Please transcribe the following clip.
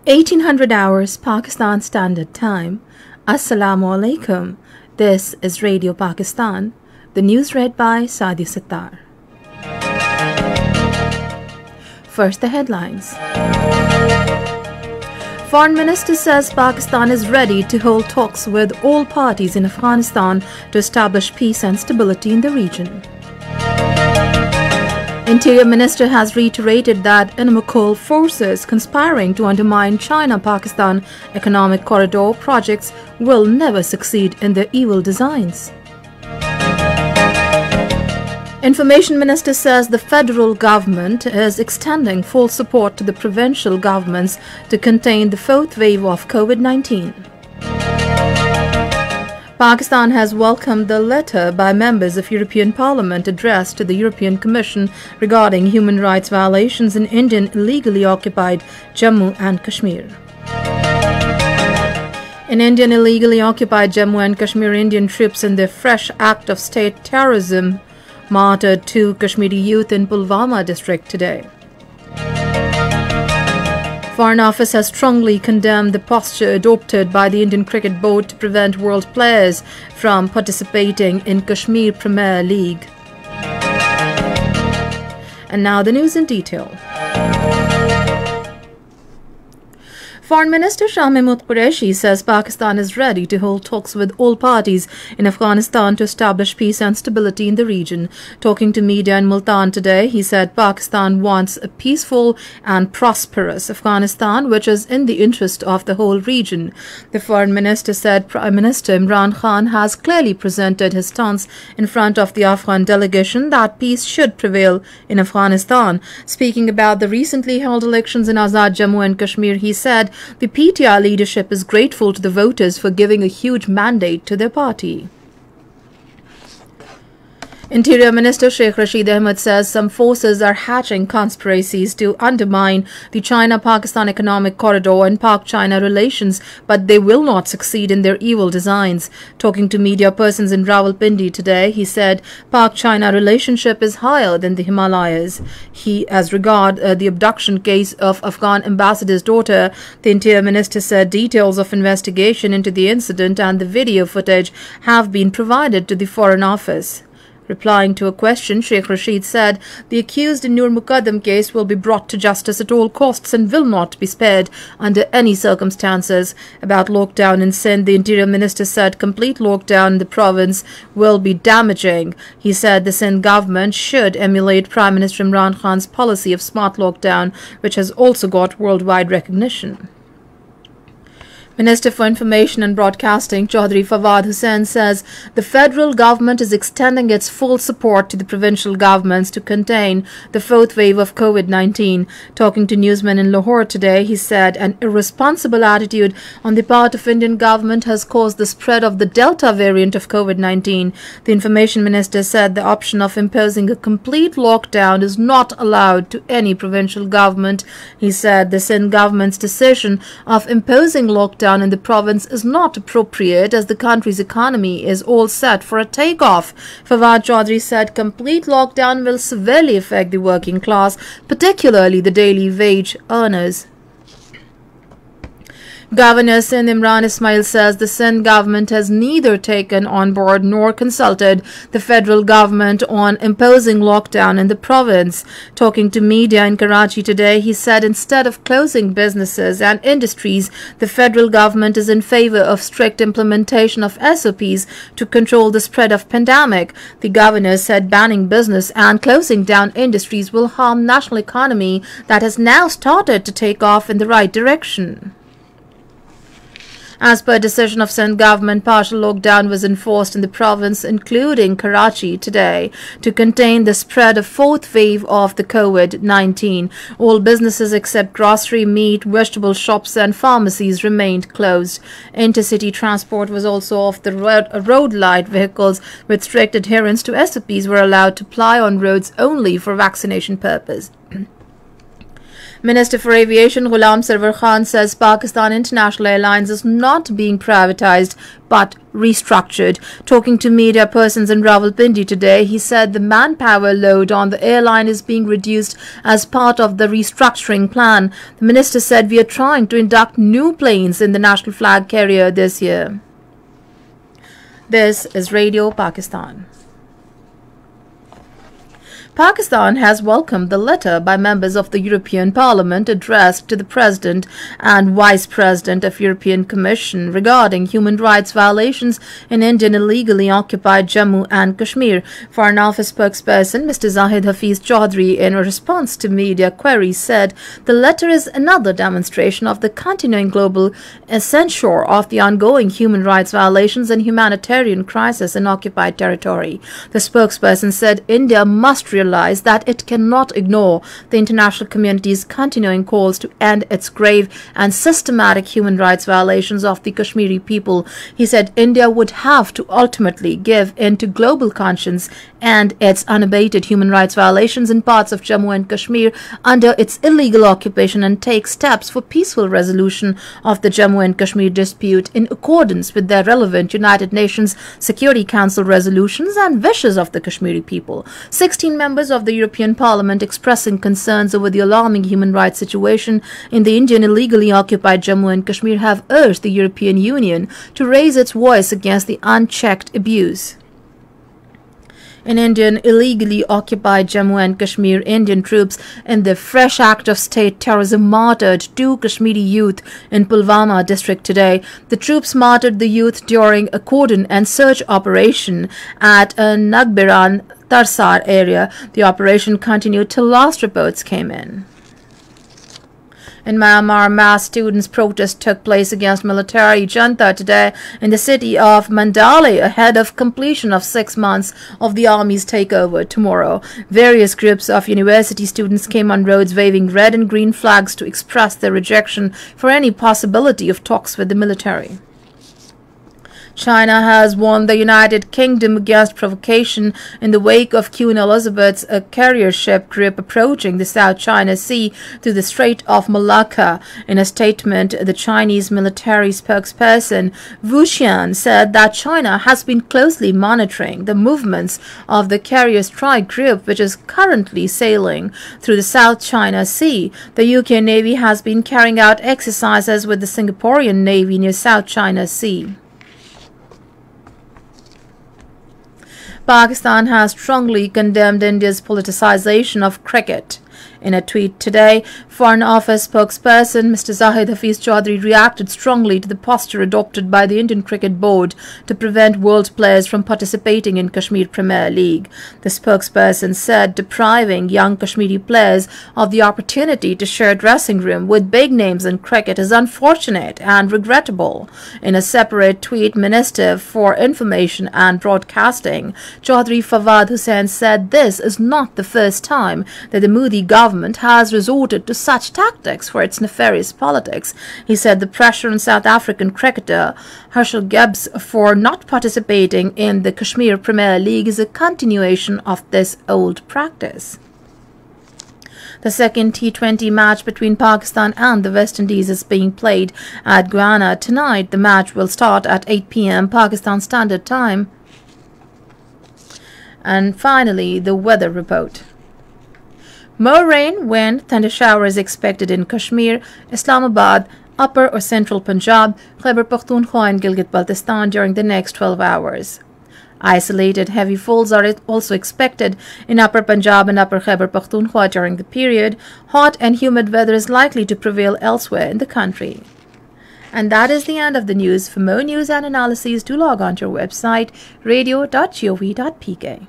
1800 hours Pakistan Standard Time. Assalamu alaikum. This is Radio Pakistan. The news read by Sadi Sattar. First, the headlines. Foreign Minister says Pakistan is ready to hold talks with all parties in Afghanistan to establish peace and stability in the region. Interior Minister has reiterated that inimical forces conspiring to undermine China-Pakistan economic corridor projects will never succeed in their evil designs. Information Minister says the federal government is extending full support to the provincial governments to contain the fourth wave of COVID-19. Pakistan has welcomed the letter by members of European Parliament addressed to the European Commission regarding human rights violations in Indian illegally occupied Jammu and Kashmir. In Indian illegally occupied Jammu and Kashmir, Indian troops in their fresh act of state terrorism martyred 2 Kashmiri youth in Pulwama district today. Foreign Office has strongly condemned the posture adopted by the Indian Cricket Board to prevent world players from participating in Kashmir Premier League. And now the news in detail. Foreign Minister Shah Mahmood Qureshi says Pakistan is ready to hold talks with all parties in Afghanistan to establish peace and stability in the region. Talking to media in Multan today, he said Pakistan wants a peaceful and prosperous Afghanistan, which is in the interest of the whole region. The Foreign Minister said Prime Minister Imran Khan has clearly presented his stance in front of the Afghan delegation that peace should prevail in Afghanistan. Speaking about the recently held elections in Azad Jammu and Kashmir, he said the PTI leadership is grateful to the voters for giving a huge mandate to their party. Interior Minister Sheikh Rashid Ahmed says some forces are hatching conspiracies to undermine the China-Pakistan economic corridor and Pak-China relations, but they will not succeed in their evil designs. Talking to media persons in Rawalpindi today, he said Pak-China relationship is higher than the Himalayas. As regard the abduction case of Afghan ambassador's daughter, the Interior Minister said details of investigation into the incident and the video footage have been provided to the Foreign Office. Replying to a question, Sheikh Rashid said the accused in Nur Muqaddam case will be brought to justice at all costs and will not be spared under any circumstances. About lockdown in Sindh, the Interior Minister said complete lockdown in the province will be damaging. He said the Sindh government should emulate Prime Minister Imran Khan's policy of smart lockdown, which has also got worldwide recognition. Minister for Information and Broadcasting Chaudhry Fawad Hussain says the federal government is extending its full support to the provincial governments to contain the fourth wave of COVID-19. Talking to newsmen in Lahore today, he said an irresponsible attitude on the part of Indian government has caused the spread of the Delta variant of COVID-19. The Information Minister said the option of imposing a complete lockdown is not allowed to any provincial government. He said the Sindh government's decision of imposing lockdown in the province is not appropriate as the country's economy is all set for a takeoff. Fawad Chaudhry said complete lockdown will severely affect the working class, particularly the daily wage earners. Governor Sindh Imran Ismail says the Sindh government has neither taken on board nor consulted the federal government on imposing lockdown in the province. Talking to media in Karachi today, he said instead of closing businesses and industries, the federal government is in favor of strict implementation of SOPs to control the spread of pandemic. The governor said banning business and closing down industries will harm national economy that has now started to take off in the right direction. As per decision of Sindh government, partial lockdown was enforced in the province, including Karachi today, to contain the spread of fourth wave of the COVID-19. All businesses except grocery, meat, vegetable shops and pharmacies remained closed. Intercity transport was also off the road. Light vehicles with strict adherence to SOPs were allowed to ply on roads only for vaccination purpose. Minister for Aviation Ghulam Sarwar Khan says Pakistan International Airlines is not being privatized but restructured. Talking to media persons in Rawalpindi today, he said the manpower load on the airline is being reduced as part of the restructuring plan. The minister said we are trying to induct new planes in the national flag carrier this year. This is Radio Pakistan. Pakistan has welcomed the letter by members of the European Parliament addressed to the President and Vice President of European Commission regarding human rights violations in Indian illegally occupied Jammu and Kashmir. Foreign Office spokesperson Mr. Zahid Hafiz Chaudhry, in a response to media queries, said the letter is another demonstration of the continuing global censure of the ongoing human rights violations and humanitarian crisis in occupied territory. The spokesperson said India must realize that it cannot ignore the international community's continuing calls to end its grave and systematic human rights violations of the Kashmiri people. He said India would have to ultimately give in to global conscience and its unabated human rights violations in parts of Jammu and Kashmir under its illegal occupation and take steps for peaceful resolution of the Jammu and Kashmir dispute in accordance with their relevant United Nations Security Council resolutions and wishes of the Kashmiri people. 16 members of the European Parliament expressing concerns over the alarming human rights situation in the Indian illegally occupied Jammu and Kashmir have urged the European Union to raise its voice against the unchecked abuse. In Indian illegally occupied Jammu and Kashmir, Indian troops in the fresh act of state terrorism martyred 2 Kashmiri youth in Pulwama district today. The troops martyred the youth during a cordon and search operation at a Nagbiran Tarsar area. The operation continued till last reports came in. In Myanmar, mass students' protest took place against military junta today in the city of Mandalay ahead of completion of 6 months of the army's takeover tomorrow. Various groups of university students came on roads waving red and green flags to express their rejection for any possibility of talks with the military. China has warned the United Kingdom against provocation in the wake of Queen Elizabeth's carrier ship group approaching the South China Sea through the Strait of Malacca. In a statement, the Chinese military spokesperson Wu Xian said that China has been closely monitoring the movements of the carrier strike group, which is currently sailing through the South China Sea. The UK Navy has been carrying out exercises with the Singaporean Navy near South China Sea. Pakistan has strongly condemned India's politicization of cricket. In a tweet today, Foreign Office spokesperson Mr. Zahid Hafiz Chaudhry reacted strongly to the posture adopted by the Indian Cricket Board to prevent world players from participating in Kashmir Premier League. The spokesperson said depriving young Kashmiri players of the opportunity to share a dressing room with big names in cricket is unfortunate and regrettable. In a separate tweet, Minister for Information and Broadcasting Chaudhry Fawad Hussain said this is not the first time that the Modi government has resorted to such tactics for its nefarious politics. He said the pressure on South African cricketer Herschel Gibbs for not participating in the Kashmir Premier League is a continuation of this old practice. The second T20 match between Pakistan and the West Indies is being played at Guyana tonight. The match will start at 8 p.m. Pakistan Standard Time. And finally, the weather report. More rain, wind, thunder showers expected in Kashmir, Islamabad, Upper or Central Punjab, Khyber Pakhtunkhwa and Gilgit-Baltistan during the next 12 hours. Isolated heavy falls are also expected in Upper Punjab and Upper Khyber Pakhtunkhwa during the period. Hot and humid weather is likely to prevail elsewhere in the country. And that is the end of the news. For more news and analyses, do log on to our website radio.gov.pk.